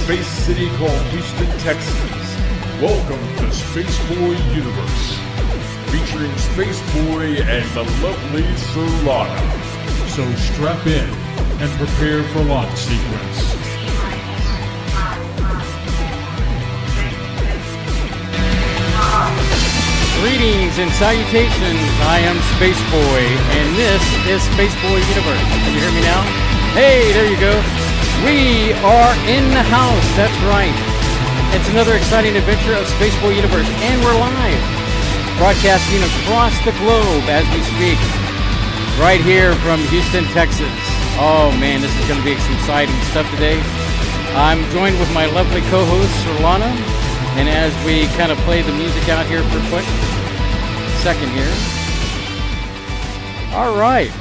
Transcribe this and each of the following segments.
space city called Houston, Texas. Welcome to Spaceboy Universe, featuring Spaceboy and the lovely Solana. So strap in and prepare for launch sequence. Greetings and salutations. I am Spaceboy, and this is Spaceboy Universe. Can you hear me now? Hey, there you go. We are in the house. That's right. It's another exciting adventure of Spaceboy Universe, and we're live, broadcasting across the globe as we speak, right here from Houston, Texas. Oh man, this is going to be some exciting stuff today. I'm joined with my lovely co-host, Solana, and as we kind of play the music out here for a quick second here. All right.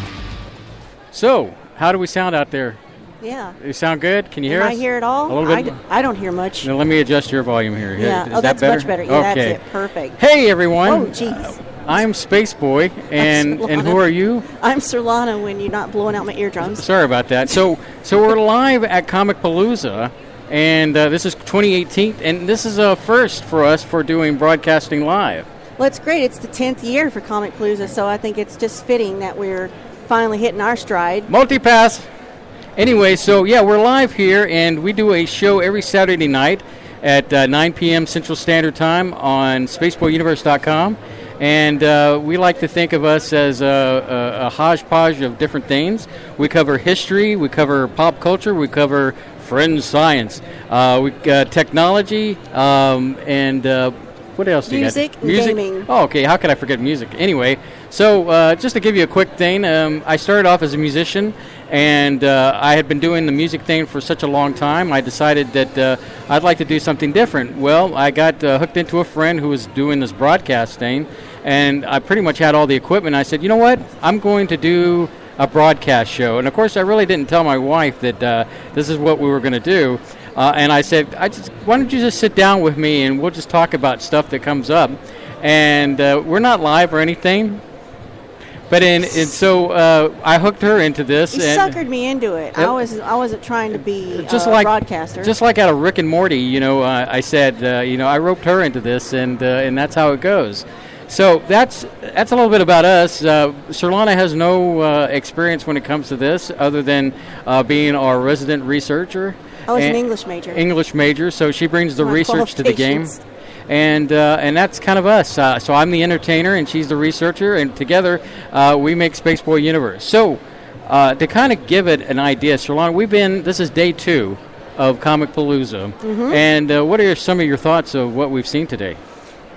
So, how do we sound out there? Yeah. You sound good? Can you hear us? Can I hear it all? A little bit? I don't hear much. Now, let me adjust your volume here. Yeah. Is that that's better? much better. Yeah, okay. That's it. Perfect. Hey, everyone. Oh, jeez. I'm Spaceboy, and who are you? I'm Solana when you're not blowing out my eardrums. Sorry about that. So we're live at Comicpolooza, and this is 2018, and this is a first for us for doing broadcasting live. Well, it's great. It's the 10th year for Comicpolooza, so I think it's just fitting that we're finally hitting our stride. Multipass. Anyway, so yeah, we're live here, and we do a show every Saturday night at 9 p.m. Central Standard Time on SpaceboyUniverse.com. And we like to think of us as a hodgepodge of different things. We cover history, we cover pop culture, we cover fringe science, technology, and what else do you got? Music and gaming. Oh, okay. How could I forget music? Anyway, so just to give you a quick thing, I started off as a musician, and I had been doing the music thing for such a long time. I decided that I'd like to do something different. Well, I got hooked into a friend who was doing this broadcast thing, and I pretty much had all the equipment. I said, you know what? I'm going to do a broadcast show. And, of course, I really didn't tell my wife that this is what we were going to do. And I said, why don't you just sit down with me and we'll just talk about stuff that comes up. And we're not live or anything. But so I hooked her into this. You suckered me into it. I wasn't trying to be a broadcaster. Just like out of Rick and Morty, I said, I roped her into this, and that's how it goes. So that's a little bit about us. Solana has no experience when it comes to this, other than being our resident researcher. I was an English major. English major, so she brings the research to the game. And that's kind of us. So I'm the entertainer, and she's the researcher, and together we make Spaceboy Universe. So to kind of give it an idea, Solana, this is day 2 of Comicpolooza. Mm-hmm. And what are some of your thoughts of what we've seen today?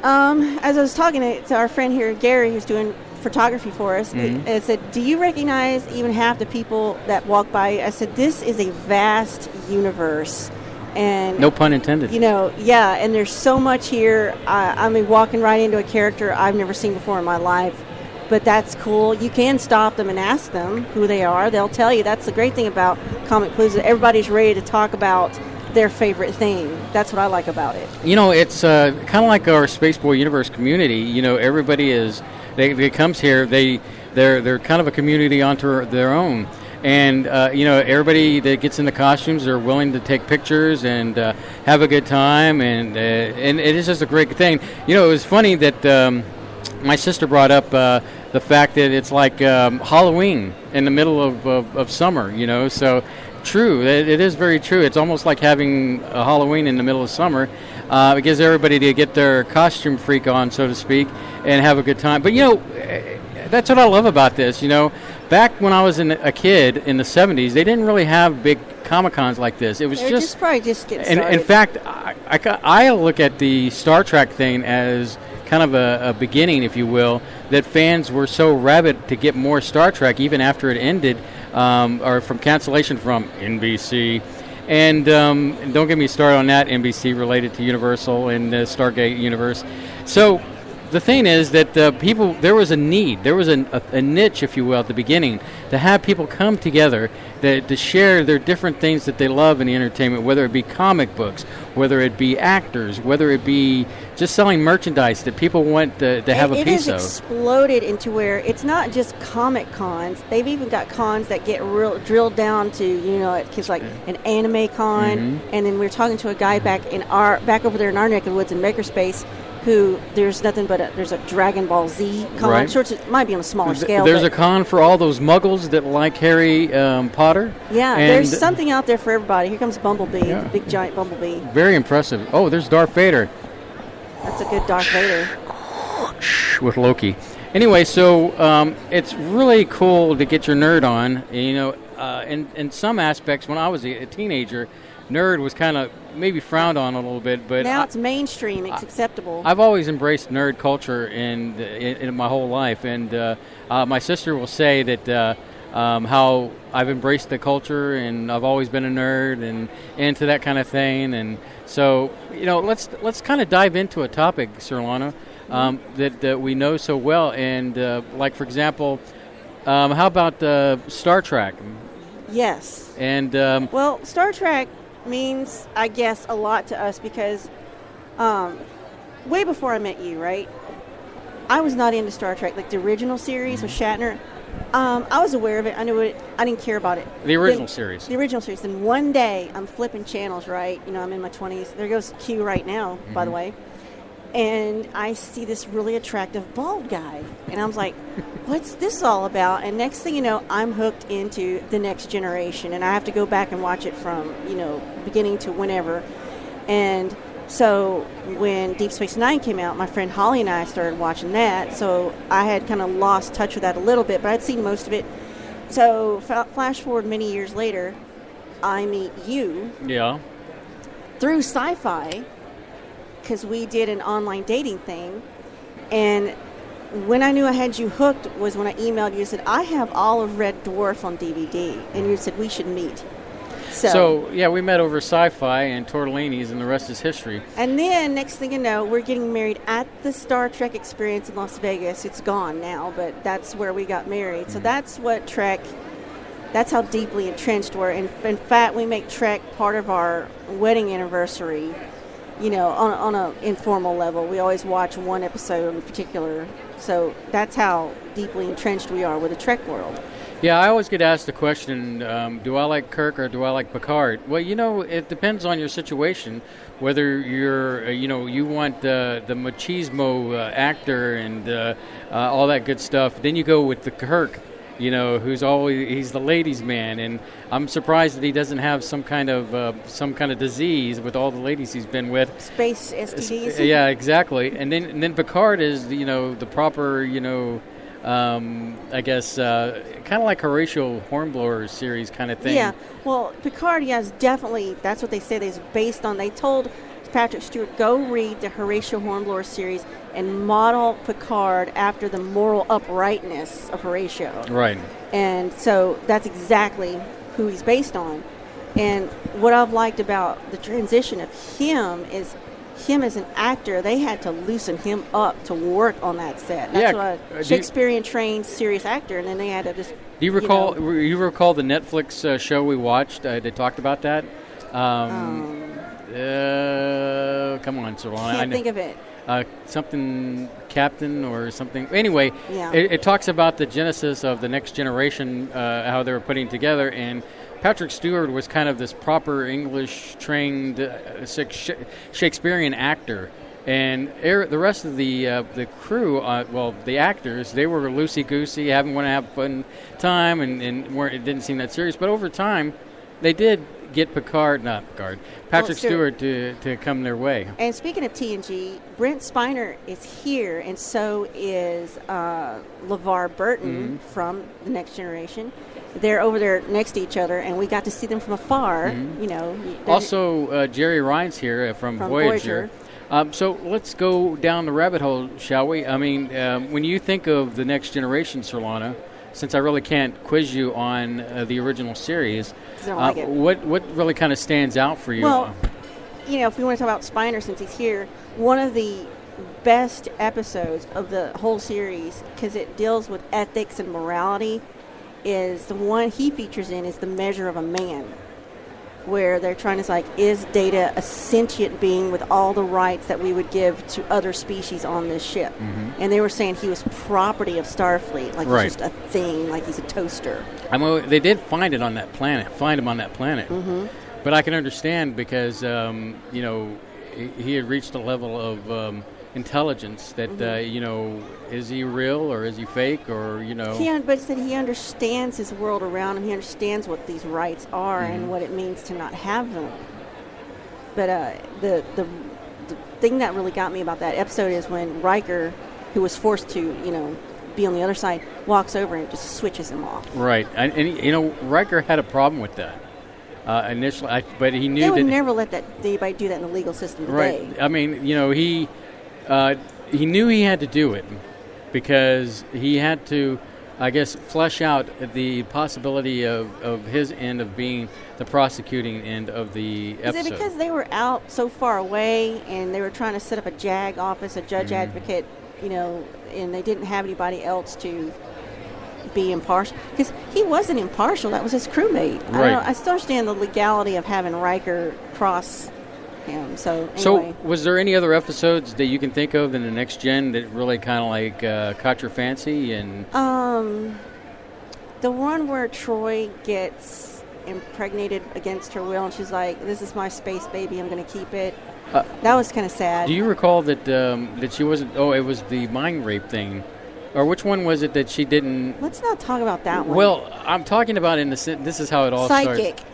As I was talking to our friend here, Gary, who's doing photography for us, mm-hmm. I said, do you recognize even half the people that walk by? I said, this is a vast universe. And no pun intended. Yeah, and there's so much here. I mean, walking right into a character I've never seen before in my life. But that's cool. You can stop them and ask them who they are. They'll tell you. That's the great thing about Comicpolooza. Everybody's ready to talk about their favorite thing. That's what I like about it. It's kind of like our Spaceboy Universe community. Everybody that comes here, they're kind of a community onto their own. And, everybody that gets in the costumes are willing to take pictures and have a good time. And it is just a great thing. It was funny that my sister brought up the fact that it's like Halloween in the middle of summer, so true. It is very true. It's almost like having a Halloween in the middle of summer. It gives everybody to get their costume freak on, so to speak, and have a good time. But, that's what I love about this, Back when I was a kid in the 70s, they didn't really have big Comic-Cons like this. It was just probably just getting started. In fact, I look at the Star Trek thing as kind of a beginning, if you will, that fans were so rabid to get more Star Trek even after it ended, or from cancellation from NBC. And don't get me started on that, NBC related to Universal and Stargate Universe. So the thing is that people, there was a need, there was a niche, if you will, at the beginning, to have people come together to share their different things that they love in the entertainment, whether it be comic books, whether it be actors, whether it be just selling merchandise that people want to have a piece of. It has exploded into where it's not just comic cons. They've even got cons that get drilled down to, it's like an anime con. And then we're talking to a guy back over there in our neck of the woods in Makerspace, who there's nothing but there's a Dragon Ball Z con. Right. Sure, it might be on a smaller scale. There's a con for all those muggles that like Harry Potter. Yeah, there's something out there for everybody. Here comes Bumblebee, Yeah. the big giant Bumblebee. Very impressive. Oh, there's Darth Vader. That's a good Darth Vader. With Loki. Anyway, so it's really cool to get your nerd on. In some aspects, when I was a teenager, nerd was kind of maybe frowned on a little bit, but now it's mainstream. It's acceptable. I've always embraced nerd culture in my whole life, and my sister will say that how I've embraced the culture, and I've always been a nerd and into that kind of thing. And so, let's kind of dive into a topic, Sir Lana, that we know so well. And like, for example, how about Star Trek? Yes. And well, Star Trek means, I guess, a lot to us because way before I met you, right? I was not into Star Trek, like the original series with Shatner. I was aware of it. I knew it. I didn't care about it. The original series. The original series. Then one day, I'm flipping channels, right? I'm in my 20s. There goes Q right now, by the way. And I see this really attractive bald guy. And I was like, what's this all about? And next thing you know, I'm hooked into The Next Generation. And I have to go back and watch it from, beginning to whenever. And so when Deep Space Nine came out, my friend Holly and I started watching that. So I had kind of lost touch with that a little bit, but I'd seen most of it. So flash forward many years later, I meet you. Yeah. Through Sci-Fi, because we did an online dating thing. And when I knew I had you hooked was when I emailed you and said, I have all of Red Dwarf on DVD. And you said, we should meet. So, yeah, we met over Sci-Fi and Tortellini's, and the rest is history. And then, next thing you know, we're getting married at the Star Trek experience in Las Vegas. It's gone now, but that's where we got married. So that's what Trek, that's how deeply entrenched we're. In fact, we make Trek part of our wedding anniversary, on an informal level. We always watch one episode in particular. So that's how deeply entrenched we are with the Trek world. Yeah, I always get asked the question, do I like Kirk or do I like Picard? Well, it depends on your situation, whether you're, you want the machismo actor and all that good stuff. Then you go with the Kirk, he's the ladies' man. And I'm surprised that he doesn't have some kind of disease with all the ladies he's been with. Space STDs? Yeah, exactly. And then Picard is, the proper, I guess, kind of like Horatio Hornblower series kind of thing. Yeah, well, Picard, yes, definitely, that's what they said is based on. They told Patrick Stewart, go read the Horatio Hornblower series and model Picard after the moral uprightness of Horatio. Right. And so that's exactly who he's based on. And what I've liked about the transition of him is him as an actor, they had to loosen him up to work on that set. That's what a Shakespearean-trained serious actor, and then they had to just. Do you recall? You recall the Netflix show we watched? They talked about that. Come on, Sir Lana. Can't think of it. Something Captain or something. Anyway, yeah. It talks about the genesis of the Next Generation, how they were putting together, and Patrick Stewart was kind of this proper English-trained Shakespearean actor, and the rest of the crew, the actors, they were loosey-goosey, want to have fun time, and it didn't seem that serious. But over time, they did get Patrick Stewart to come their way. And speaking of TNG, Brent Spiner is here, and so is LeVar Burton from The Next Generation. They're over there next to each other, and we got to see them from afar. Also, Jerry Ryan's here from Voyager. So let's go down the rabbit hole, shall we? I mean, when you think of The Next Generation, Sir Lana, since I really can't quiz you on the original series, what really kind of stands out for you? Well, if we want to talk about Spiner, since he's here, one of the best episodes of the whole series because it deals with ethics and morality. Is the one he features in is The Measure of a Man, where they're trying to like, is Data a sentient being with all the rights that we would give to other species on this ship? And they were saying he was property of Starfleet, like Right. he's just a thing, like he's a toaster. I mean, they did find him on that planet. But I can understand because he had reached a level of intelligence that is he real or is he fake or But said he understands his world around him. He understands what these rights are and what it means to not have them. But the thing that really got me about that episode is when Riker, who was forced to be on the other side, walks over and just switches him off. Right, and Riker had a problem with that initially, but he knew they would that never let anybody do that in the legal system today. Right. I mean, he knew he had to do it because he had to, I guess, flesh out the possibility of his end of being the prosecuting end of the episode. Is it because they were out so far away and they were trying to set up a JAG office, a judge advocate, and they didn't have anybody else to be impartial? Because he wasn't impartial. That was his crewmate. Right. I still understand the legality of having Riker cross him. So anyway. So, was there any other episodes that you can think of in the Next Gen that really kind of like caught your fancy? And the one where Troy gets impregnated against her will, and she's like, "This is my space baby. I'm going to keep it." That was kind of sad. Do you recall that she wasn't? Oh, it was the mind rape thing, or which one was it that she didn't? Let's not talk about that one. Well, I'm talking about this is how it all Psychic. starts.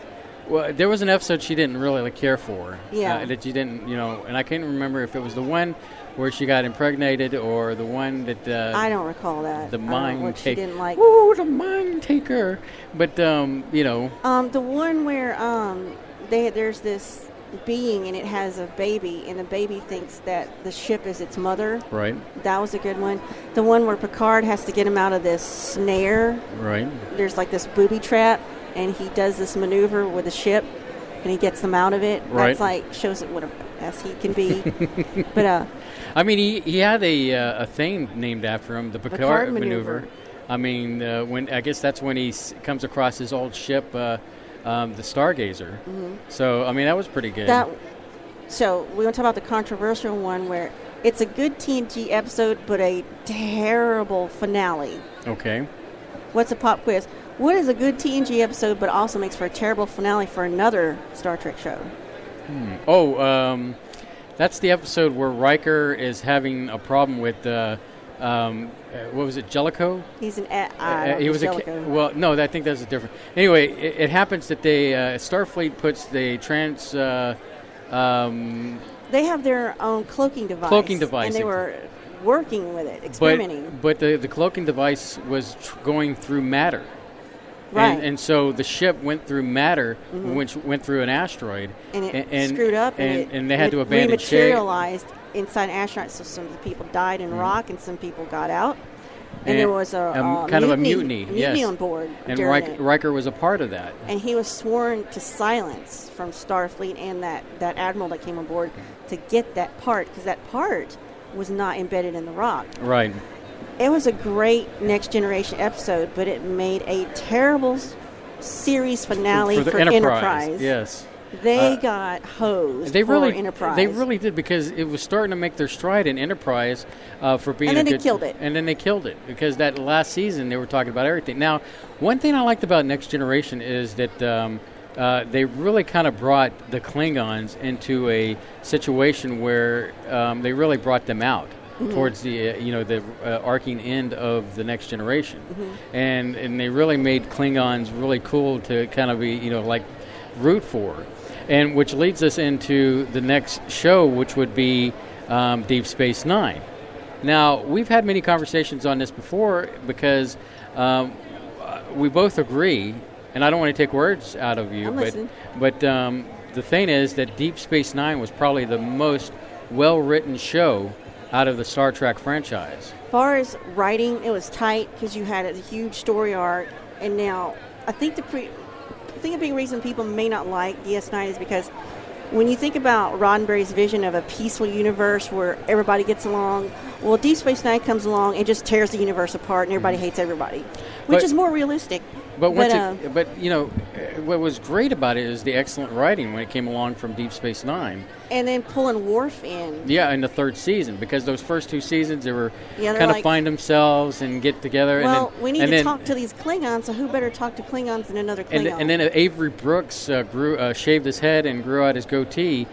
Well, there was an episode she didn't really care for. Yeah. That she didn't, and I can't remember if it was the one where she got impregnated or the one that... I don't recall that. The mind taker. She didn't like... Ooh, the mind taker. But, the one where there's this being and it has a baby and the baby thinks that the ship is its mother. Right. That was a good one. The one where Picard has to get him out of this snare. Right. There's like this booby trap. And he does this maneuver with the ship, and he gets them out of it. Right. That's like shows it what a best he can be. But I mean, he had a thing named after him, the Picard maneuver. I mean, I guess that's when he comes across his old ship, the Stargazer. So I mean, that was pretty good. So we want to talk about the controversial one where it's a good TNG episode, but a terrible finale. Okay. What's a pop quiz? What is a good TNG episode, but also makes for a terrible finale for another Star Trek show? That's the episode where Riker is having a problem with what was it, Jellicoe? He's an he was Jellicoe. well, no, I think that's a different. Anyway, it happens that Starfleet puts the they have their own cloaking device. And they were working with it, experimenting. But the cloaking device was going through matter. Right. And so the ship went through matter, which went through an asteroid. And it screwed up. And they had to abandon ship. Rematerialized inside an asteroid, so some people died in rock and some people got out. And there was a kind of a mutiny yes. on board. And Riker was a part of that. And he was sworn to silence from Starfleet and that admiral that came on board to get that part, because that part was not embedded in the rock. Right. It was a great Next Generation episode, but it made a terrible series finale for Enterprise. Yes. They got hosed for Enterprise. They really did, because it was starting to make their stride in Enterprise for being and then a they good, killed it. And then they killed it, because that last season they were talking about everything. Now, one thing I liked about Next Generation is that they really kind of brought the Klingons into a situation where they really brought them out. Towards the arcing end of the Next Generation, and they really made Klingons really cool to kind of be like root for, and which leads us into the next show, which would be Deep Space Nine. Now, we've had many conversations on this before because we both agree, and I don't want to take words out of you, but the thing is that Deep Space Nine was probably the most well-written show out of the Star Trek franchise. As far as writing, it was tight because you had a huge story arc, and now I think a big reason people may not like DS9 is because when you think about Roddenberry's vision of a peaceful universe where everybody gets along, well, Deep Space Nine comes along and just tears the universe apart, and everybody hates everybody, which is more realistic. But what was great about it is the excellent writing when it came along from Deep Space Nine. And then pulling Worf in. Yeah, in the third season, because those first 2 seasons, they were kind of like, find themselves and get together. Well, we need to talk to these Klingons, so who better talk to Klingons than another Klingon? And then Avery Brooks shaved his head and grew out his goatee,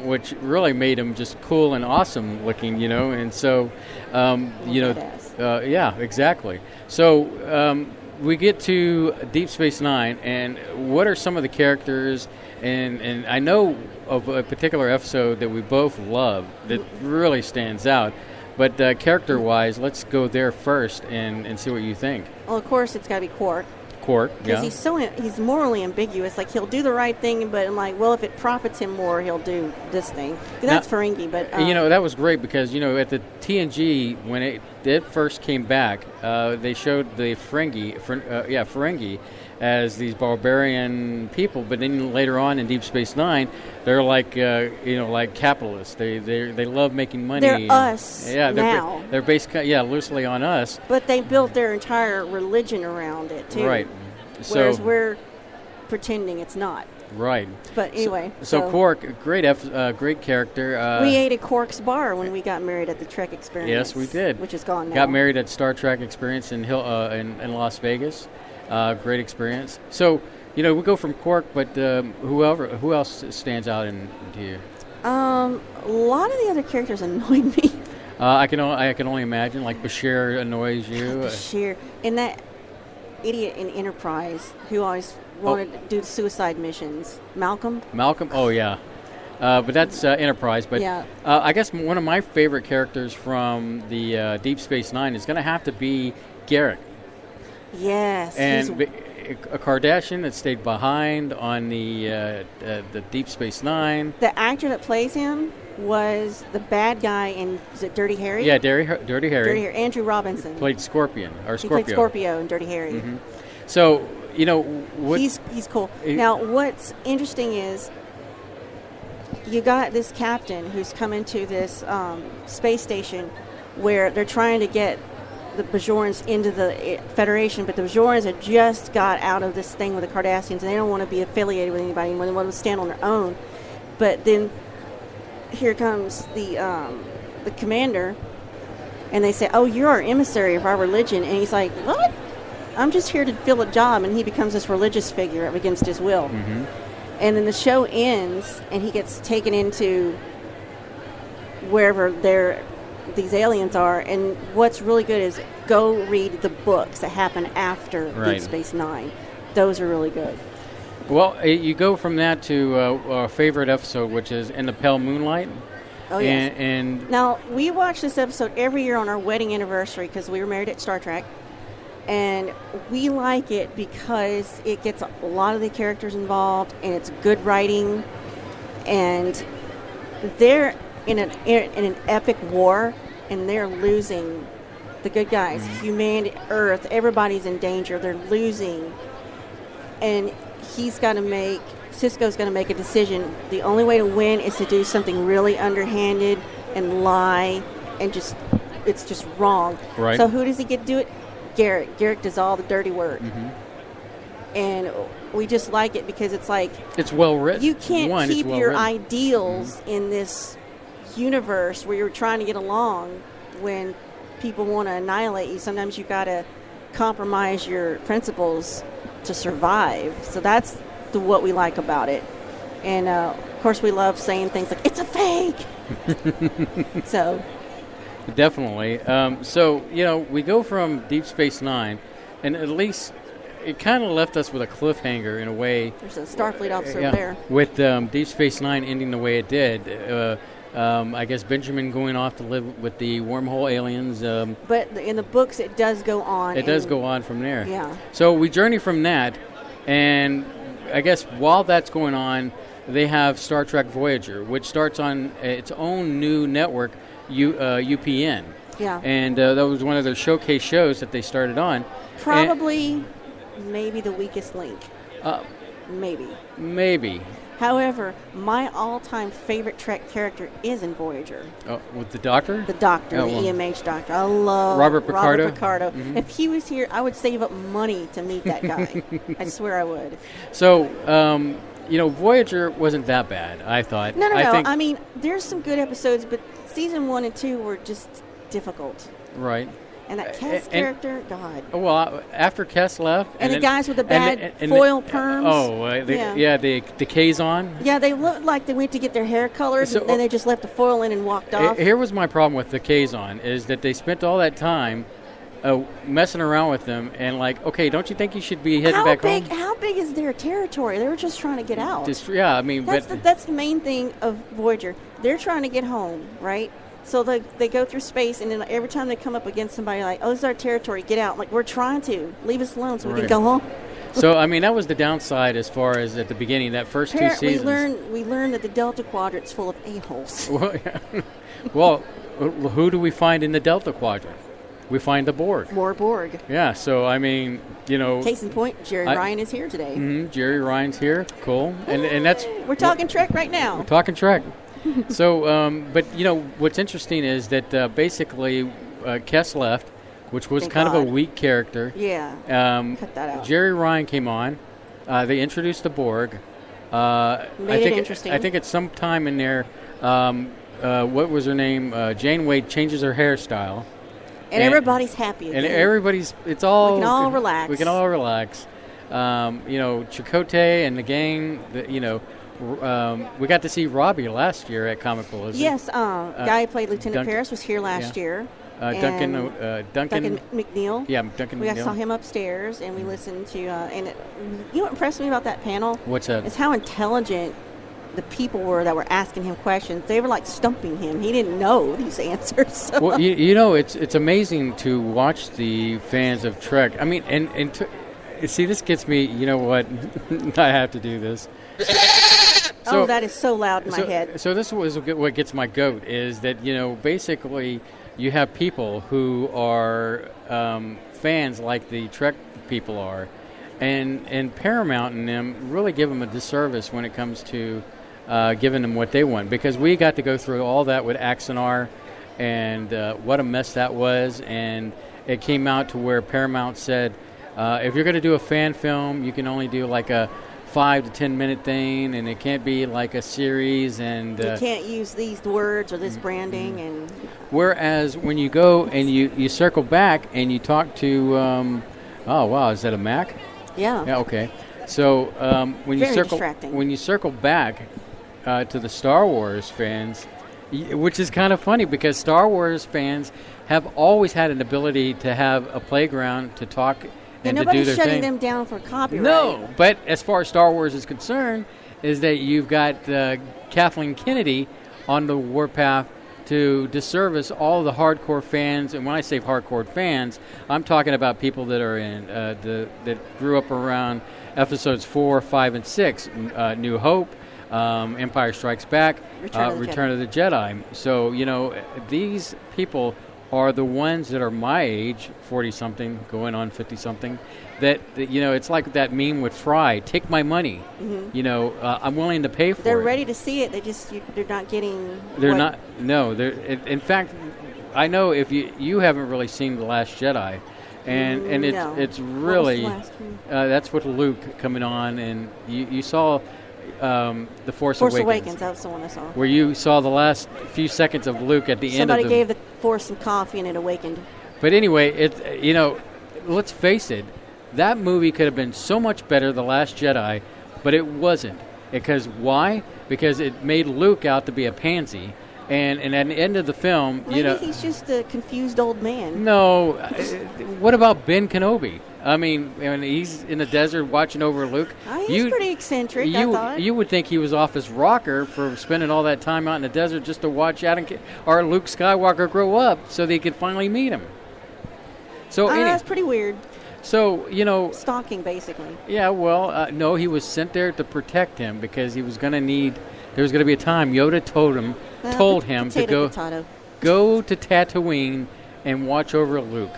which really made him just cool and awesome looking, And so, yeah, exactly. So we get to Deep Space Nine, and what are some of the characters? And I know of a particular episode that we both love that really stands out. But character-wise, let's go there first and see what you think. Well, of course, it's got to be Quark. Quark, yeah. Because he's morally ambiguous. Like, he'll do the right thing, but I'm like, well, if it profits him more, he'll do this thing. That's Ferengi, but... that was great because, at the TNG, when it first came back, they showed the Ferengi as these barbarian people, but then later on in Deep Space Nine, they're like like capitalists. They love making money. They're us now. They're based loosely on us. But they built their entire religion around it too. Right. Whereas we're pretending it's not. Right. But anyway. So Quark, great character. We ate at Quark's bar when we got married at the Trek Experience. Yes, we did. Which is gone now. Got married at Star Trek Experience in Las Vegas. Great experience. So, we go from Quark, but who else stands out to you? A lot of the other characters annoyed me. I can only imagine. Like Bashir annoys you. Bashir, and that idiot in Enterprise who always wanted to do suicide missions. Malcolm. Oh yeah. But that's Enterprise. But yeah. I guess one of my favorite characters from the Deep Space Nine is going to have to be Garrick. Yes. And a Kardashian that stayed behind on the Deep Space Nine. The actor that plays him was the bad guy in, is it Dirty Harry? Yeah, Dirty Harry. Dirty Harry. Andrew Robinson. Played Scorpion. He played Scorpio in Dirty Harry. Mm-hmm. So, he's cool. Now, what's interesting is you got this captain who's coming to this space station where they're trying to get the Bajorans into the Federation, but the Bajorans have just got out of this thing with the Cardassians, and they don't want to be affiliated with anybody, and they want to stand on their own. But then here comes the commander, and they say, "Oh, you're our emissary of our religion," and he's like, "What? I'm just here to fill a job," and he becomes this religious figure against his will. Mm-hmm. And then the show ends, and he gets taken into wherever these aliens are, and what's really good is go read the books that happen after Deep Space Nine. Those are really good. Well, you go from that to our favorite episode, which is In the Pale Moonlight. Oh, yes. And now, we watch this episode every year on our wedding anniversary because we were married at Star Trek, and we like it because it gets a lot of the characters involved, and it's good writing, and they're in an epic war, and they're losing. The good guys, humanity, Earth, everybody's in danger. They're losing, and Cisco's going to make a decision. The only way to win is to do something really underhanded and lie, and it's just wrong. Right. So who does he get to do it? Garrick. Garrick does all the dirty work. Mm-hmm. And we just like it because it's like... It's well written. You can't keep your ideals in this universe where you're trying to get along when people want to annihilate you. Sometimes you got to compromise your principles to survive. So that's what we like about it. And, of course, we love saying things like, "It's a fake!" So... Definitely. So, we go from Deep Space Nine, and at least it kind of left us with a cliffhanger in a way. There's a Starfleet officer there. With Deep Space Nine ending the way it did. I guess Benjamin going off to live with the wormhole aliens. But in the books, it does go on. It does go on from there. Yeah. So we journey from that, and I guess while that's going on, they have Star Trek Voyager, which starts on its own new network, UPN. Yeah. And that was one of their showcase shows that they started on. Probably maybe the weakest link. Maybe. However, my all-time favorite Trek character is in Voyager. Oh, with the Doctor? The Doctor, Oh, the well. EMH Doctor. I love Robert Picardo? Mm-hmm. If he was here, I would save up money to meet that guy. I swear I would. So, Voyager wasn't that bad, I thought. No. Think, I mean, there's some good episodes, but season 1 and 2 were just difficult. Right. And that Kes character, God. Well, after Kes left, and the guys with the bad foil perms. The Kazon. Yeah, they looked like they went to get their hair colored, and then they just left the foil in and walked off. Here was my problem with the Kazon, is that they spent all that time messing around with them, and like, okay, don't you think you should be heading back home? How big is their territory? They were just trying to get out. That's the main thing of Voyager. They're trying to get home, right? So they go through space, and then every time they come up against somebody, like, oh, this is our territory, get out. Like, we're trying to. Leave us alone so we can go home. So, I mean, that was the downside as far as at the beginning, that first 2 seasons. We learned that the Delta Quadrant's full of a-holes. Well, who do we find in the Delta Quadrant? We find the Borg. More Borg. Yeah, so, I mean, Case in point, Jerry Ryan is here today. Mm-hmm, Jerry Ryan's here. Cool. And that's... We're talking Trek right now. We're talking Trek. So, but, what's interesting is that basically Kes left, which was kind of a weak character. Yeah. Cut that out. Jerry Ryan came on. They introduced the Borg. Made it interesting. I think at some time in there, what was her name? Janeway changes her hairstyle. And everybody's happy again. And it's all... We can all relax. We can all relax. Chakotay and the gang, we got to see Robbie last year at Comicpolooza. Yes, guy who played Lieutenant Paris was here last year. Duncan McNeil. Yeah, Duncan McNeil. We saw him you and we listened to, you know what impressed me about that panel? What's that? Is how intelligent the people were that were asking him questions. They were like stumping him. He didn't know these answers. So. Well, it's amazing to watch the fans of Trek. I mean, see, this gets me, you know what? I have to do this. So, that is so loud in my head. So this was what gets my goat, is that, basically you have people who are fans like the Trek people are, and Paramount and them really give them a disservice when it comes to giving them what they want, because we got to go through all that with Axanar, and what a mess that was, and it came out to where Paramount said, if you're going to do a fan film, you can only do like a 5 to 10 minute thing, and it can't be like a series, and you can't use these words or this branding. And whereas when you go and you circle back and you talk to oh wow, is that a Mac? Yeah. Okay. So when you circle back to the Star Wars fans, which is kind of funny, because Star Wars fans have always had an ability to have a playground to talk and to do their thing. Nobody's shutting them down for copyright. No, but as far as Star Wars is concerned, is that you've got Kathleen Kennedy on the warpath to disservice all the hardcore fans. And when I say hardcore fans, I'm talking about people that are in that grew up around episodes 4, 5, and 6, New Hope, Empire Strikes Back, Return of the Jedi. So these people are the ones that are my age, 40-something, going on 50-something, that it's like that meme with Fry, take my money. Mm-hmm. I'm willing to pay for it. They're ready to see it. They're not getting... They're not... No, in fact, I know if you haven't really seen The Last Jedi, and it's really... What was the last one? That's with Luke coming on, and you saw... The Force Awakens. That's the one I saw. Where you saw the last few seconds of Luke at the end of the... Somebody gave the Force some coffee and it awakened. But anyway, let's face it, that movie could have been so much better, The Last Jedi, but it wasn't. Because why? Because it made Luke out to be a pansy. And at the end of the film, Maybe he's just a confused old man. No. What about Ben Kenobi? I mean, when he's in the desert watching over Luke. He's pretty eccentric, I thought. You would think he was off his rocker for spending all that time out in the desert just to watch or Luke Skywalker grow up so they could finally meet him. So that's pretty weird. So, stalking, basically. Yeah, well, no, he was sent there to protect him because he was going to need... There was going to be a time Yoda told him to go to Tatooine and watch over Luke.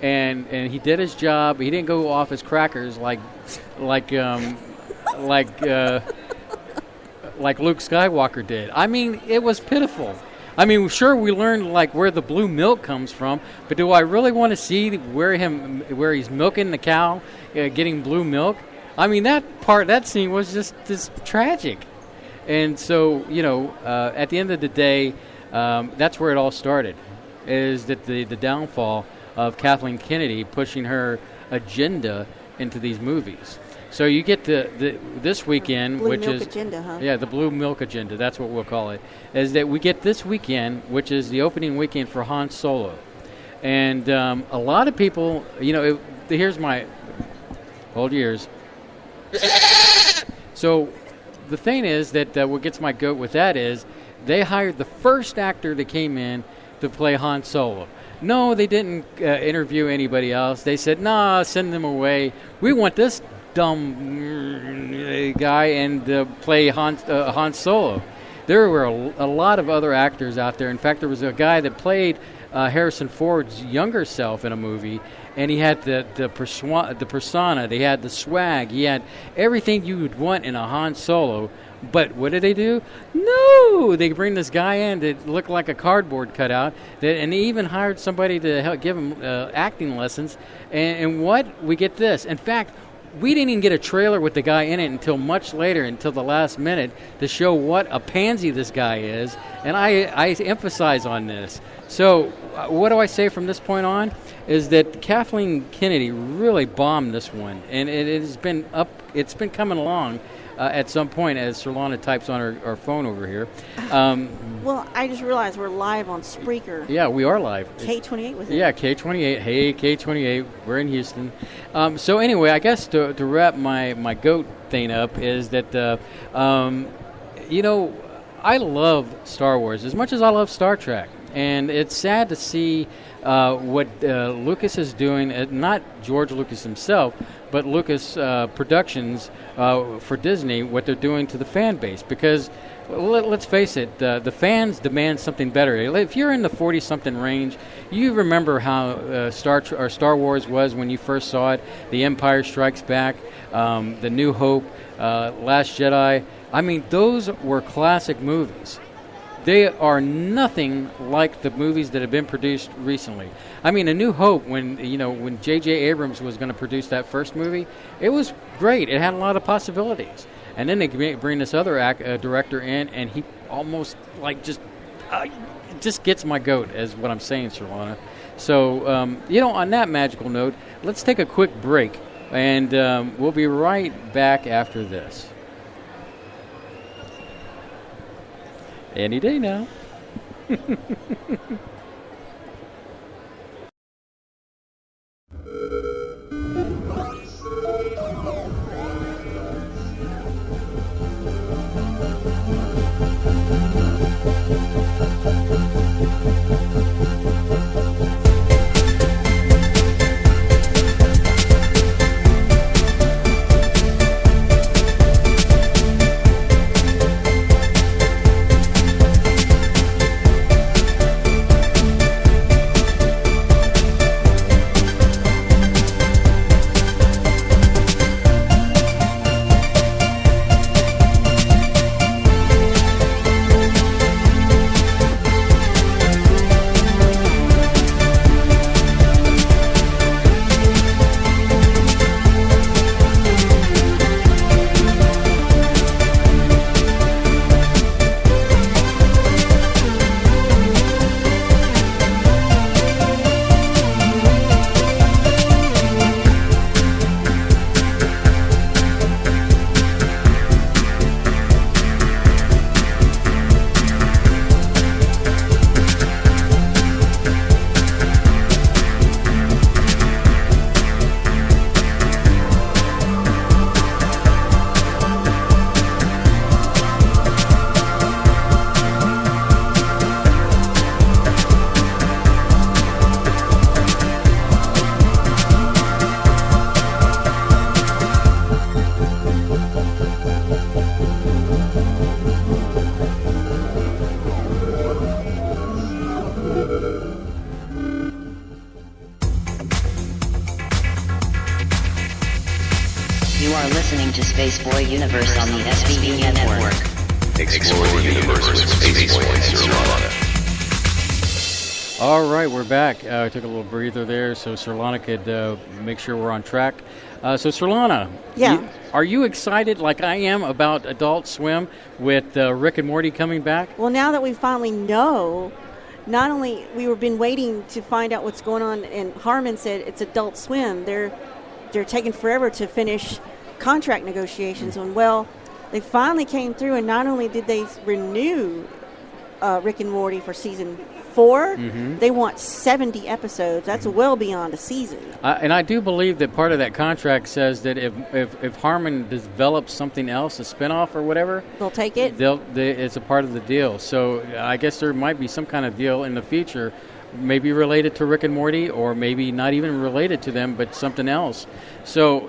And he did his job. He didn't go off his crackers like like Luke Skywalker did. I mean, it was pitiful. I mean, sure, we learned like where the blue milk comes from, but do I really want to see where he's milking the cow, getting blue milk? I mean, that scene was just tragic. And so, at the end of the day, that's where it all started, is that the downfall of Kathleen Kennedy pushing her agenda into these movies. So you get this weekend, Blue which milk is agenda, huh? Yeah, the blue milk agenda. That's what we'll call it. Is that we get this weekend, which is the opening weekend for Han Solo, and a lot of people, here's my hold your ears. So the thing is that what gets my goat with that is they hired the first actor that came in to play Han Solo. No, they didn't interview anybody else. They said, nah, send them away. We want this dumb guy and play Han Solo. There were a lot of other actors out there. In fact, there was a guy that played Harrison Ford's younger self in a movie, and he had the persona, they had the swag, he had everything you would want in a Han Solo. But what did they do? No, they bring this guy in that looked like a cardboard cutout, and they even hired somebody to help give him acting lessons. And what? We get this. In fact, we didn't even get a trailer with the guy in it until much later, until the last minute, to show what a pansy this guy is. And I emphasize on this. So what do I say from this point on? Is that Kathleen Kennedy really bombed this one, and it's been coming along. At some point, as Solana types on her phone over here. Well, I just realized we're live on Spreaker. Yeah, we are live. K28 was it? Yeah, K28. Hey, K28. We're in Houston. So anyway, I guess to wrap my GOAT thing up is that, I love Star Wars as much as I love Star Trek. And it's sad to see what Lucas is doing, not George Lucas himself, but Lucas Productions for Disney, what they're doing to the fan base. Because, let's face it, the fans demand something better. If you're in the 40-something range, you remember how Star Wars was when you first saw it, The Empire Strikes Back, The New Hope, Last Jedi. I mean, those were classic movies. They are nothing like the movies that have been produced recently. I mean, A New Hope, when J.J. Abrams was going to produce that first movie, it was great. It had a lot of possibilities. And then they bring this other director in, and he almost just gets my goat, is what I'm saying, Solana. So, on that magical note, let's take a quick break, and we'll be right back after this. Any day now. You are listening to Spaceboy Universe on the SVU Network. Explore the universe with Space Boy and Sirlana. All right, we're back. I took a little breather there so Sirlana could make sure we're on track. So Sirlana, Yeah. are you excited like I am about Adult Swim with Rick and Morty coming back? Well, now that we finally know, not only we've been waiting to find out what's going on, and Harmon said it's Adult Swim. They're taking forever to finish contract negotiations. And well, they finally came through, and not only did they renew Rick and Morty for season 4, they want 70 episodes. That's well beyond a season. And I do believe that part of that contract says that if Harmon develops something else, a spinoff or whatever, They'll take it. It's a part of the deal. So I guess there might be some kind of deal in the future, maybe related to Rick and Morty, or maybe not even related to them, but something else. So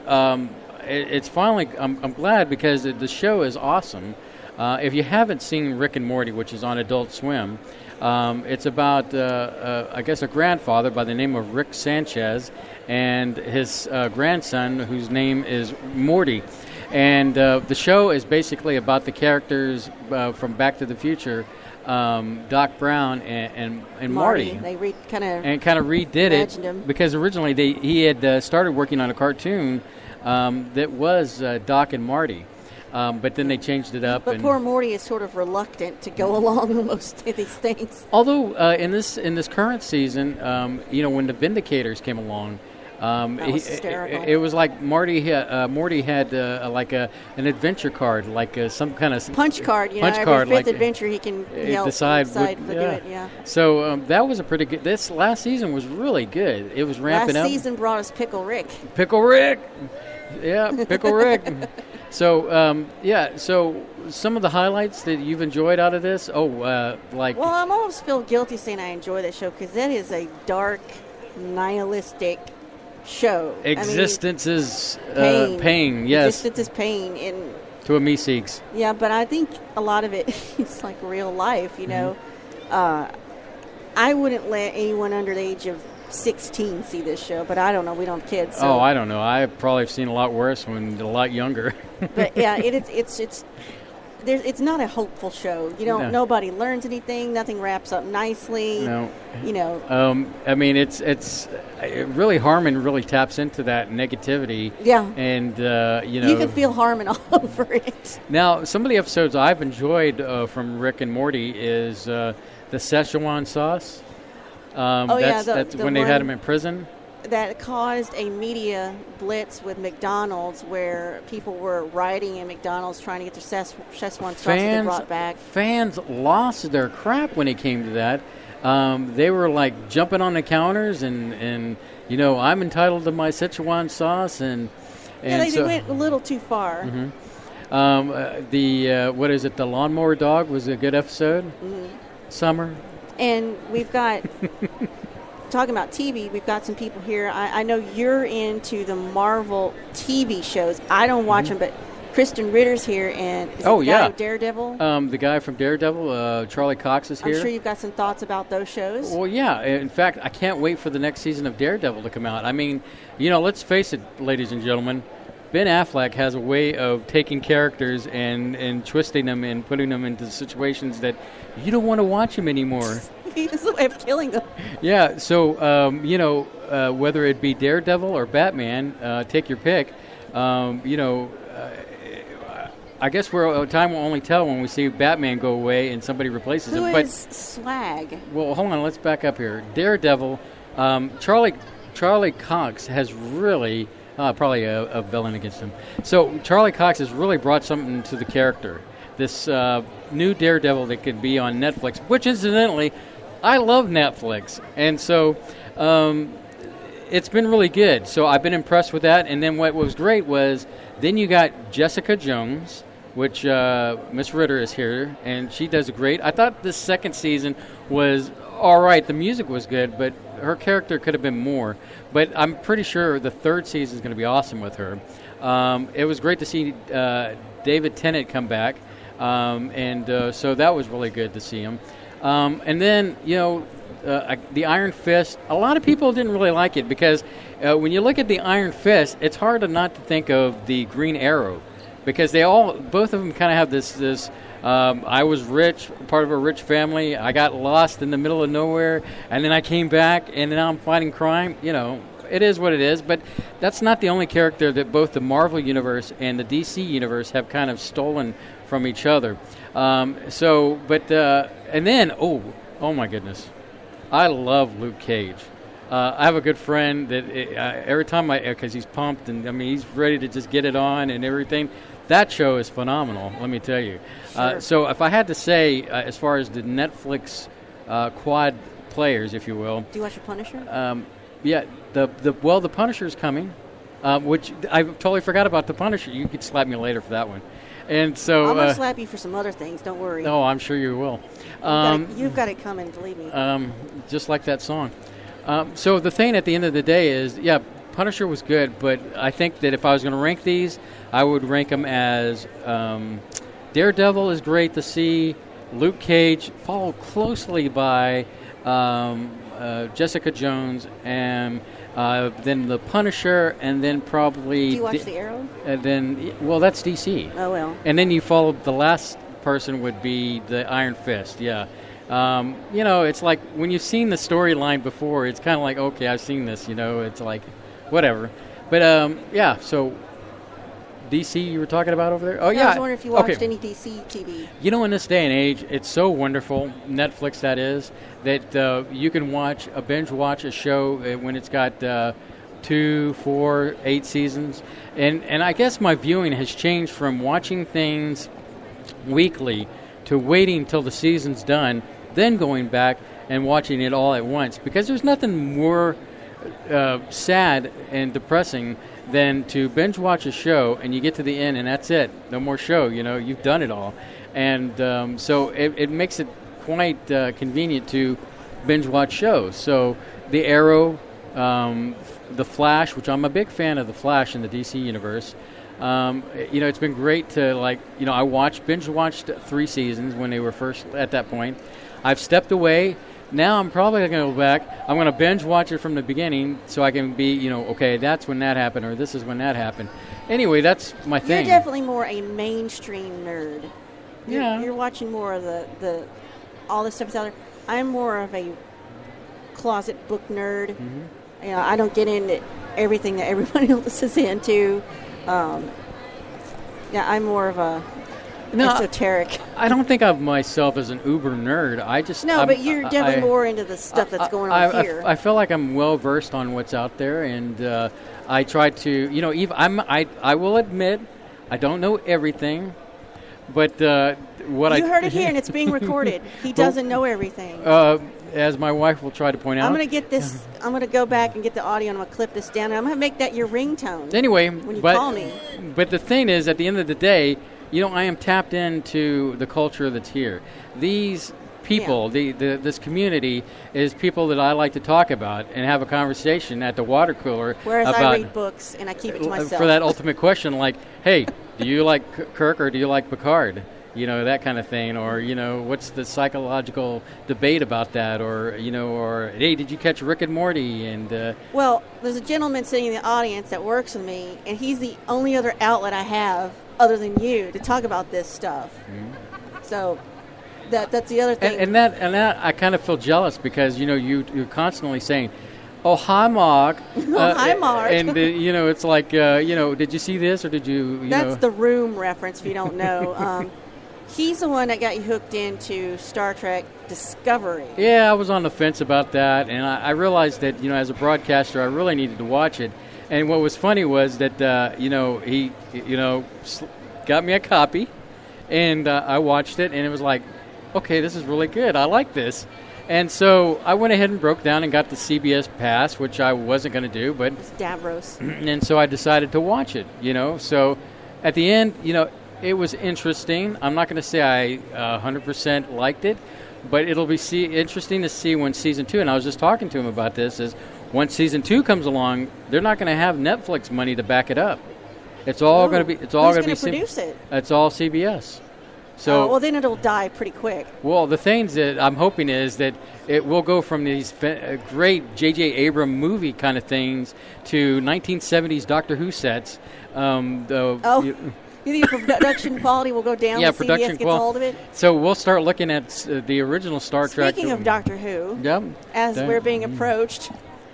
it's finally. I'm glad because the show is awesome. If you haven't seen Rick and Morty, which is on Adult Swim. It's about, I guess, a grandfather by the name of Rick Sanchez and his grandson, whose name is Morty. And the show is basically about the characters from Back to the Future, Doc Brown and Marty. They kind of redid it him. because originally he had started working on a cartoon that was Doc and Marty. But then they changed it up. But poor Morty is sort of reluctant to go along with most of these things. Although in this current season, when the Vindicators came along, that was hysterical. It was like Morty had like an adventure card, like some kind of punch card. Every fifth adventure he can decide to do it. Yeah. So that was a pretty good. This last season was really good. It was ramping up. Last season brought us Pickle Rick. Pickle Rick. Yeah, Pickle Rick. So, so some of the highlights that you've enjoyed out of this, Well, I'm always feel guilty saying I enjoy that show because that is a dark, nihilistic show. Existence is pain. Yes. Existence is pain. And to a Meeseeks. Yeah, but I think a lot of it is like real life, I wouldn't let anyone under the age of 16 see this show, but I don't know. We don't have kids. So. Oh, I don't know. I've probably seen a lot worse when a lot younger. But yeah, it's not a hopeful show. Nobody learns anything. Nothing wraps up nicely. No. It's really Harmon really taps into that negativity. Yeah. And you can feel Harmon all over it. Now, some of the episodes I've enjoyed from Rick and Morty is the Szechuan sauce. That's when they had him in prison. That caused a media blitz with McDonald's where people were rioting in McDonald's trying to get their Szechuan sauce they brought back. Fans lost their crap when it came to that. They were like jumping on the counters and I'm entitled to my Szechuan sauce and they went a little too far. Mm-hmm. The Lawnmower Dog was a good episode. Mm-hmm. Summer. And we've got, talking about TV, we've got some people here. I know you're into the Marvel TV shows. I don't watch them, but Kristen Ritter's here. And is the guy from Daredevil? The guy from Daredevil, Charlie Cox is here. I'm sure you've got some thoughts about those shows. Well, yeah. In fact, I can't wait for the next season of Daredevil to come out. I mean, let's face it, ladies and gentlemen. Ben Affleck has a way of taking characters and twisting them and putting them into situations that you don't want to watch them anymore. He has a way of killing them. Yeah, so, whether it be Daredevil or Batman, take your pick. I guess time will only tell when we see Batman go away and somebody replaces him. Who is Swag? Well, hold on, let's back up here. Daredevil, Charlie Cox has really... probably a villain against him. So Charlie Cox has really brought something to the character. This new Daredevil that could be on Netflix, which incidentally, I love Netflix. And so it's been really good. So I've been impressed with that. And then what was great was then you got Jessica Jones, which Miss Ritter is here, and she does great. I thought the second season was all right. The music was good, but her character could have been more. But I'm pretty sure the third season is going to be awesome with her. It was great to see David Tennant come back, so that was really good to see him. And then, the Iron Fist, a lot of people didn't really like it because when you look at the Iron Fist, it's hard not to think of the Green Arrow because both of them kind of have this I was rich, part of a rich family. I got lost in the middle of nowhere, and then I came back, and now I'm fighting crime. It is what it is, but that's not the only character that both the Marvel Universe and the DC Universe have kind of stolen from each other. And then, oh my goodness, I love Luke Cage. I have a good friend that every time because he's pumped and he's ready to just get it on and everything. That show is phenomenal, let me tell you. Sure. So if I had to say, as far as the Netflix quad players, if you will. Do you watch The Punisher? Yeah, the Punisher's coming, which I totally forgot about the Punisher. You could slap me later for that one. And so I'm gonna slap you for some other things. Don't worry. No, I'm sure you will. You've got it coming. Believe me. Just like that song. So the thing at the end of the day is, yeah, Punisher was good, but I think that if I was going to rank these, I would rank them as Daredevil is great to see, Luke Cage, followed closely by Jessica Jones, and then the Punisher, and then probably... Do you watch The Arrow? And then, well, that's DC. Oh, well. And then you follow, the last person would be the Iron Fist, yeah. It's like when you've seen the storyline before, it's kind of like, okay, I've seen this, it's like, whatever. But, so DC you were talking about over there? Oh, yeah. I was wondering if you watched any DC TV. In this day and age, it's so wonderful, Netflix that is, that you can binge watch a show when it's got 2, 4, 8 seasons. And I guess my viewing has changed from watching things weekly to waiting till the season's done, then going back and watching it all at once. Because there's nothing more sad and depressing than to binge watch a show and you get to the end and that's it. No more show, you've done it all. And so it makes it quite convenient to binge watch shows. So The Arrow, The Flash, which I'm a big fan of The Flash in the DC universe. It's been great to I binge watched 3 seasons when they were first at that point. I've stepped away. Now I'm probably going to go back. I'm going to binge watch it from the beginning so I can be, okay, that's when that happened or this is when that happened. Anyway, that's my thing. You're definitely more a mainstream nerd. Yeah. You're watching more of the all this stuff that's out there. I'm more of a closet book nerd. Mm-hmm. I don't get into everything that everybody else is into. I'm more of a esoteric. I don't think of myself as an uber nerd. But you're definitely more into the stuff that's going on here. I feel like I'm well versed on what's out there, and I try to, I will admit, I don't know everything, but you heard it here, and it's being recorded. He doesn't know everything. As my wife will try to point out. I'm going to get this. I'm going to go back and get the audio, and I'm going to clip this down, and I'm going to make that your ringtone. Anyway, when you call me. But the thing is, at the end of the day, I am tapped into the culture that's here. These people, this community, is people that I like to talk about and have a conversation at the water cooler. Whereas about, I read books and I keep it to myself. For that ultimate question, like, hey, do you like Kirk or do you like Picard? That kind of thing. Or, what's the psychological debate about that? Or, or, hey, did you catch Rick and Morty? And well, there's a gentleman sitting in the audience that works with me, and he's the only other outlet I have other than you to talk about this stuff. Mm-hmm. So that's the other thing. And that I kind of feel jealous because you're constantly saying, "Oh, hi, Mark." Hi, Mark. And it's like did you see this or did you? That's the Room reference if you don't know. He's the one that got you hooked into Star Trek Discovery. Yeah, I was on the fence about that, and I realized that as a broadcaster, I really needed to watch it. And what was funny was that he got me a copy, and I watched it, and it was like, okay, this is really good. I like this. And so I went ahead and broke down and got the CBS Pass, which I wasn't going to do, but it's Davros. And so I decided to watch it. So at the end, it was interesting. I'm not going to say I 100% liked it, but it'll be interesting to see when season 2. And I was just talking to him about this. Is once season 2 comes along, they're not going to have Netflix money to back it up. It's all going to be. It's all going to be. Produce it? It's all CBS. So well, then it'll die pretty quick. Well, the things that I'm hoping is that it will go from these great J.J. Abrams movie kind of things to 1970s Doctor Who sets. You think production quality will go down when CBS gets hold of it? So we'll start looking at the original Star Trek. Speaking of Doctor Who, as we're being approached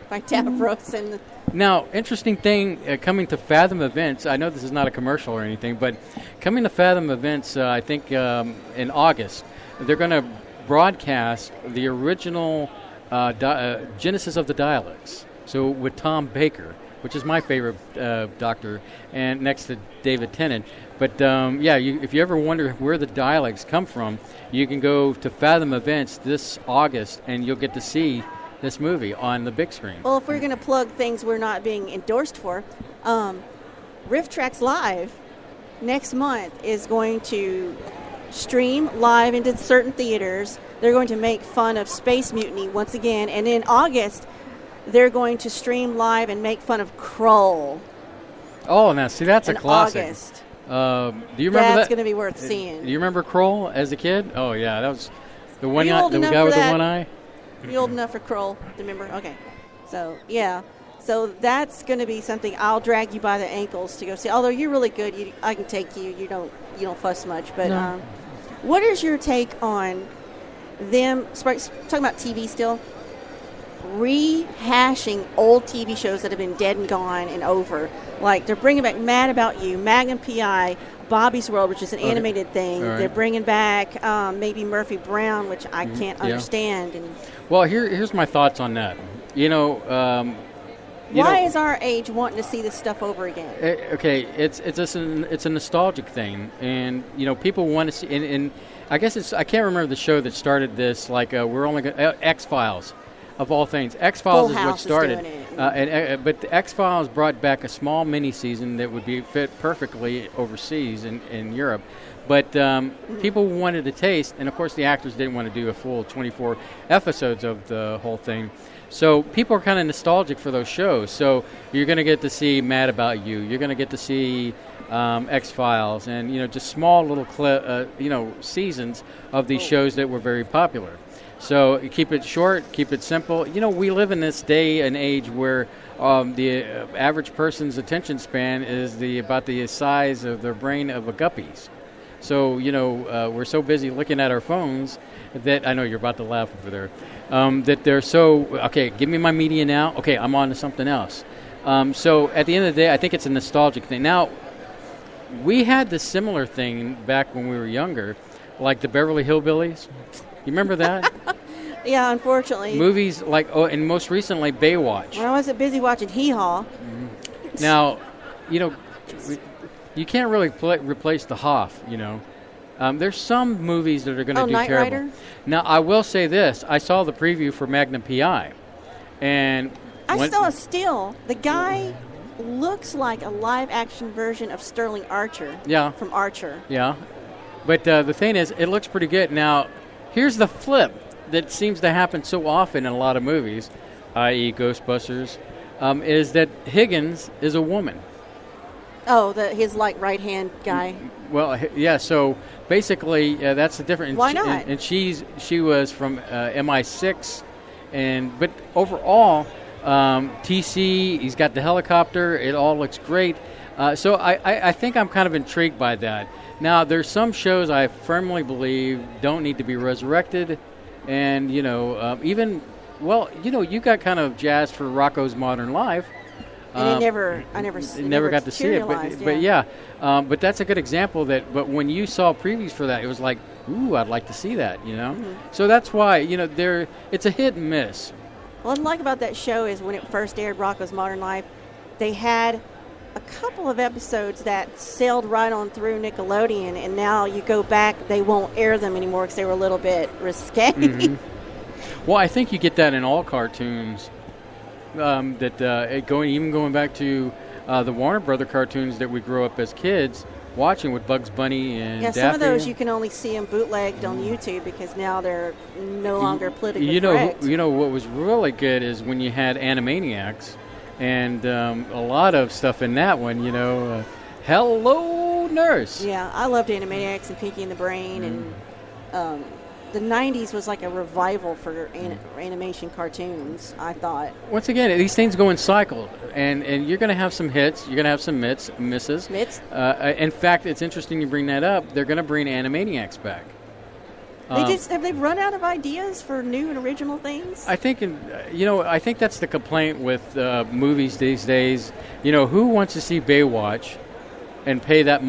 by Davros and now, interesting thing coming to Fathom Events. I know this is not a commercial or anything, but coming to Fathom Events, I think in August, they're going to broadcast the original Genesis of the Daleks. So with Tom Baker, which is my favorite Doctor, and next to David Tennant. But if you ever wonder where the Daleks come from, you can go to Fathom Events this August, and you'll get to see this movie on the big screen. Well, if we're going to plug things we're not being endorsed for, Riff Tracks Live next month is going to stream live into certain theaters. They're going to make fun of Space Mutiny once again, and in August they're going to stream live and make fun of Krull. Oh, now see, that's a classic. August. Do you remember that? That's going to be worth seeing. Do you remember Krull as a kid? Oh yeah, that was the one guy with the one eye. You old enough for Krull to remember? Okay. So, yeah. So that's going to be something I'll drag you by the ankles to go see. Although you're really good, I can take you. You don't fuss much. But no. What is your take on them, talking about TV still, rehashing old TV shows that have been dead and gone and over? Like they're bringing back Mad About You, Magnum P.I., Bobby's World, which is an animated thing. Right. They're bringing back maybe Murphy Brown, which I can't understand. And well, here's my thoughts on that. Why is our age wanting to see this stuff over again? Okay, it's a nostalgic thing, and people want to see. And I guess I can't remember the show that started this. Like we're only X-Files. Of all things, X-Files is what started. But the X-Files brought back a small mini-season that would be fit perfectly overseas in Europe. But people wanted to taste, and of course the actors didn't want to do a full 24 episodes of the whole thing. So people are kind of nostalgic for those shows. So you're going to get to see Mad About You. You're going to get to see X-Files and, just small little seasons of these shows that were very popular. So keep it short, keep it simple. We live in this day and age where the average person's attention span is about the size of their brain of a guppy's. So, we're so busy looking at our phones that, I know you're about to laugh over there, that they're so, okay, give me my media now. Okay, I'm on to something else. So at the end of the day, I think it's a nostalgic thing. Now, we had this similar thing back when we were younger, like the Beverly Hillbillies. You remember that? Yeah, unfortunately. Movies like, and most recently, Baywatch. When I wasn't busy watching Hee Haw. Mm-hmm. Now, you can't really replace the Hoff, There's some movies that are going to do Knight terrible. Rider? Now, I will say this. I saw the preview for Magnum P.I. And I saw a still. The guy looks like a live-action version of Sterling Archer. Yeah. From Archer. Yeah. But the thing is, it looks pretty good. Now, here's the flip that seems to happen so often in a lot of movies, i.e. Ghostbusters, is that Higgins is a woman. Oh, his right-hand guy. Well, yeah, so basically that's the difference. Why not? And she was from MI6, but overall, TC, he's got the helicopter, it all looks great. So I think I'm kind of intrigued by that. Now, there's some shows I firmly believe don't need to be resurrected, and, even, you got kind of jazzed for Rocko's Modern Life. And I never got to see it, but that's a good example but when you saw previews for that, it was like, ooh, I'd like to see that, Mm-hmm. So that's why, it's a hit and miss. What I like about that show is when it first aired, Rocko's Modern Life, they had a couple of episodes that sailed right on through Nickelodeon, and now you go back, they won't air them anymore because they were a little bit risque. Mm-hmm. Well, I think you get that in all cartoons. Going back to the Warner Brother cartoons that we grew up as kids watching with Bugs Bunny and Daffy. Some of those you can only see them bootlegged on YouTube because now they're no longer politically correct. What was really good is when you had Animaniacs, and a lot of stuff in that one. Hello, Nurse. Yeah, I loved Animaniacs and Pinky and the Brain, and the 90s was like a revival for animation cartoons, I thought. Once again, these things go in cycles. and you're going to have some hits. You're going to have some misses. Mitts? In fact, it's interesting you bring that up. They're going to bring Animaniacs back. Have they run out of ideas for new and original things? I think, I think that's the complaint with movies these days. Who wants to see Baywatch and pay that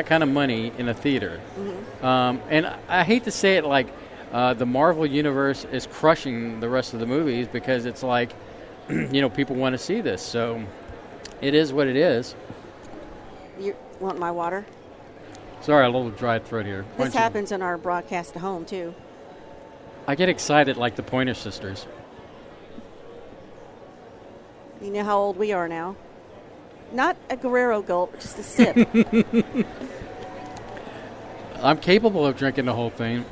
kind of money in a theater? Mm-hmm. And I hate to say it like the Marvel Universe is crushing the rest of the movies because it's like, people want to see this. So it is what it is. You want my water? Sorry, a little dry throat here. This happens in our broadcast at home, too. I get excited like the Pointer Sisters. You know how old we are now. Not a Guerrero gulp, just a sip. I'm capable of drinking the whole thing.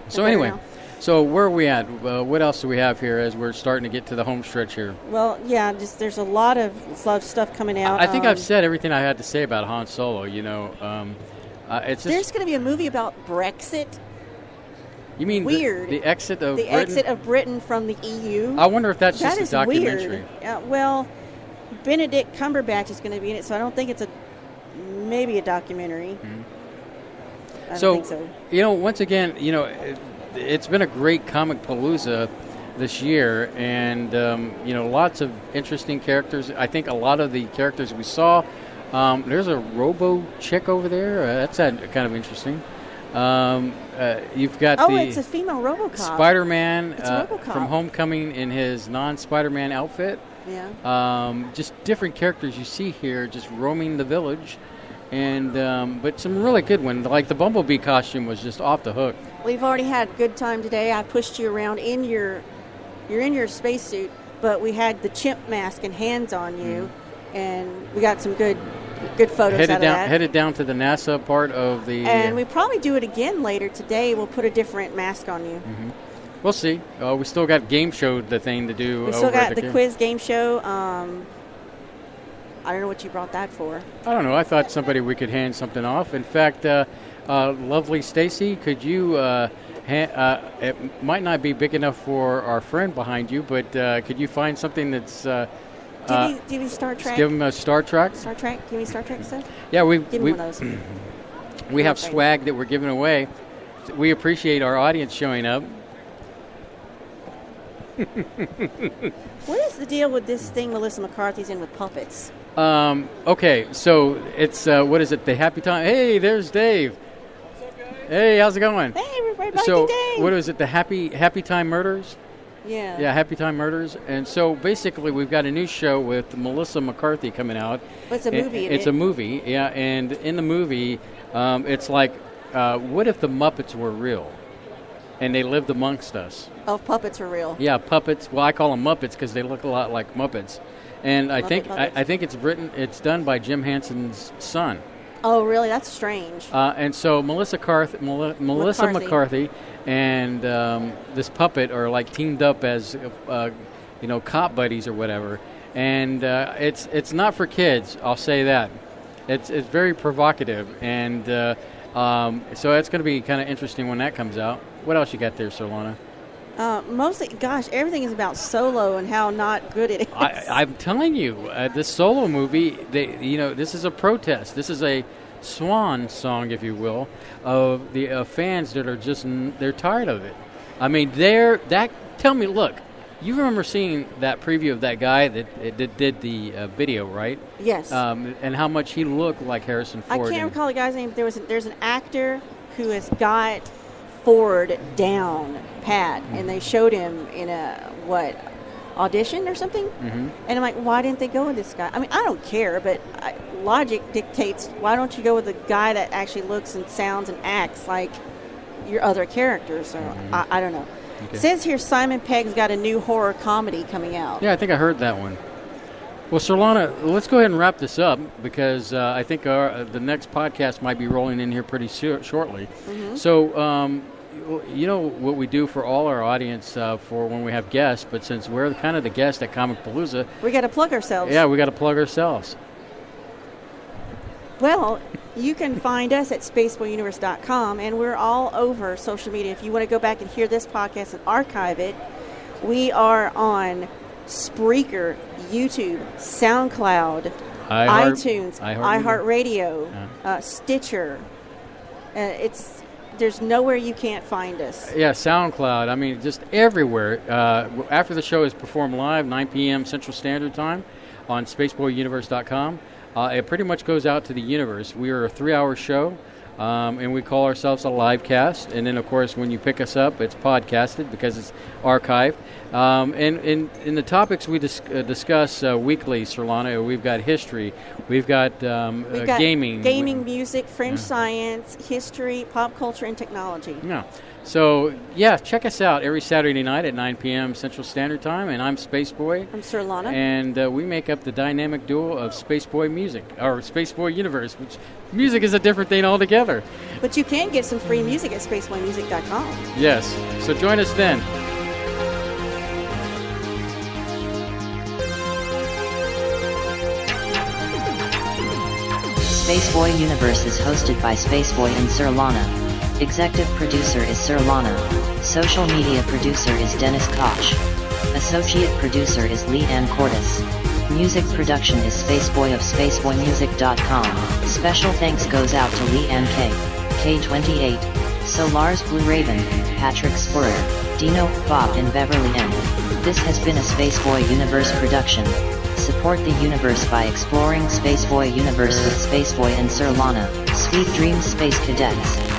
So anyway, so where are we at? What else do we have here as we're starting to get to the home stretch here? Well, yeah, just there's a lot of stuff coming out. I think I've said everything I had to say about Han Solo. It's just, there's going to be a movie about Brexit. You mean weird? The exit of Britain? Exit of Britain from the EU. I wonder if that's that just a documentary. Weird. Well, Benedict Cumberbatch is going to be in it, so I don't think it's maybe a documentary. Mm-hmm. I don't think so. Once again, it's been a great Comicpolooza this year, and lots of interesting characters. I think a lot of the characters we saw. There's a Robo chick over there. That's kind of interesting. You've got it's a female RoboCop. Spider-Man RoboCop. from Homecoming in his non-Spider-Man outfit. Yeah. Just different characters you see here, just roaming the village, and but some really good ones. Like the Bumblebee costume was just off the hook. We've already had a good time today. I pushed you around you're in your spacesuit, but we had the chimp mask and hands on you, and we got some good photos out of that. Headed down to the NASA part of the... And we probably do it again later today. We'll put a different mask on you. Mm-hmm. We'll see. We still got game show the thing to do. We still got the quiz game show. I don't know what you brought that for. I don't know. I thought we could hand something off. In fact, lovely Stacy, could you... it might not be big enough for our friend behind you, but could you find something that's... give me Star Trek. Give him a Star Trek. Star Trek. Give me Star Trek stuff. Yeah, give me one of those. We have swag that we're giving away. We appreciate our audience showing up. What is the deal with this thing Melissa McCarthy's in with puppets? Okay, so it's what is it? The Happy Time. Hey, there's Dave. What's up, guys? Hey, how's it going? Hey, everybody. So Dave. what is it? The Happy Time Murders. Yeah. Yeah, Happy Time Murders. And so basically we've got a new show with Melissa McCarthy coming out. But it's a movie, It's a movie, yeah. And in the movie, it's like, what if the Muppets were real? And they lived amongst us. Oh, puppets are real. Yeah, puppets. Well, I call them Muppets because they look a lot like Muppets. And I think it's done by Jim Henson's son. Oh, really? That's strange. And so Melissa McCarthy and this puppet are like teamed up as cop buddies or whatever. And it's not for kids. I'll say that. It's very provocative, and so that's going to be kind of interesting when that comes out. What else you got there, Solana? Mostly, gosh, everything is about Solo and how not good it is. I'm telling you, this Solo movie, this is a protest. This is a swan song, if you will, of the fans that are they're tired of it. I mean, tell me, look, you remember seeing that preview of that guy that did the video, right? Yes. And how much he looked like Harrison Ford. I can't recall the guy's name, but there's an actor who has got Ford down pat, and they showed him in a audition or something, and I'm like, why didn't they go with this guy? I mean, I don't care, but logic dictates, why don't you go with the guy that actually looks and sounds and acts like your other characters? So I don't know. Okay. It says here Simon Pegg's got a new horror comedy coming out. Yeah, I think I heard that one. Well, Solana, let's go ahead and wrap this up because I think the next podcast might be rolling in here pretty shortly. Mm-hmm. So, you know what we do for all our audience for when we have guests, but since we're kind of the guest at Comicpolooza, we got to plug ourselves. Yeah, we got to plug ourselves. Well, you can find us at spaceboyuniverse.com, and we're all over social media. If you want to go back and hear this podcast and archive it, we are on Spreaker, YouTube, SoundCloud, iTunes, iHeartRadio, Stitcher. There's nowhere you can't find us. Yeah, SoundCloud. I mean, just everywhere. After the show is performed live, 9 p.m. Central Standard Time on spaceboyuniverse.com. It pretty much goes out to the universe. We are a 3-hour show, and we call ourselves a live cast. And then, of course, when you pick us up, it's podcasted because it's archived. And in the topics we discuss weekly, Solana, we've got history, we've got gaming, music, French science, history, pop culture, and technology. Yeah. So, yeah, check us out every Saturday night at 9 p.m. Central Standard Time, and I'm Spaceboy. I'm Solana. And we make up the dynamic duo of Spaceboy Music, or Spaceboy Universe, which music is a different thing altogether. But you can get some free music at spaceboymusic.com. Yes. So join us then. Spaceboy Universe is hosted by Spaceboy and Solana. Executive producer is Solana. Social media producer is Dennis Koch. Associate producer is Lee Ann Cordes. Music production is Spaceboy of SpaceboyMusic.com. Special thanks goes out to Lee Ann K28, Solars Blue Raven, Patrick Spurrier, Dino, Bob and Beverly M. This has been a Spaceboy Universe production. Support the universe by exploring Spaceboy Universe with Spaceboy and Solana. Sweet dreams, Space Cadets.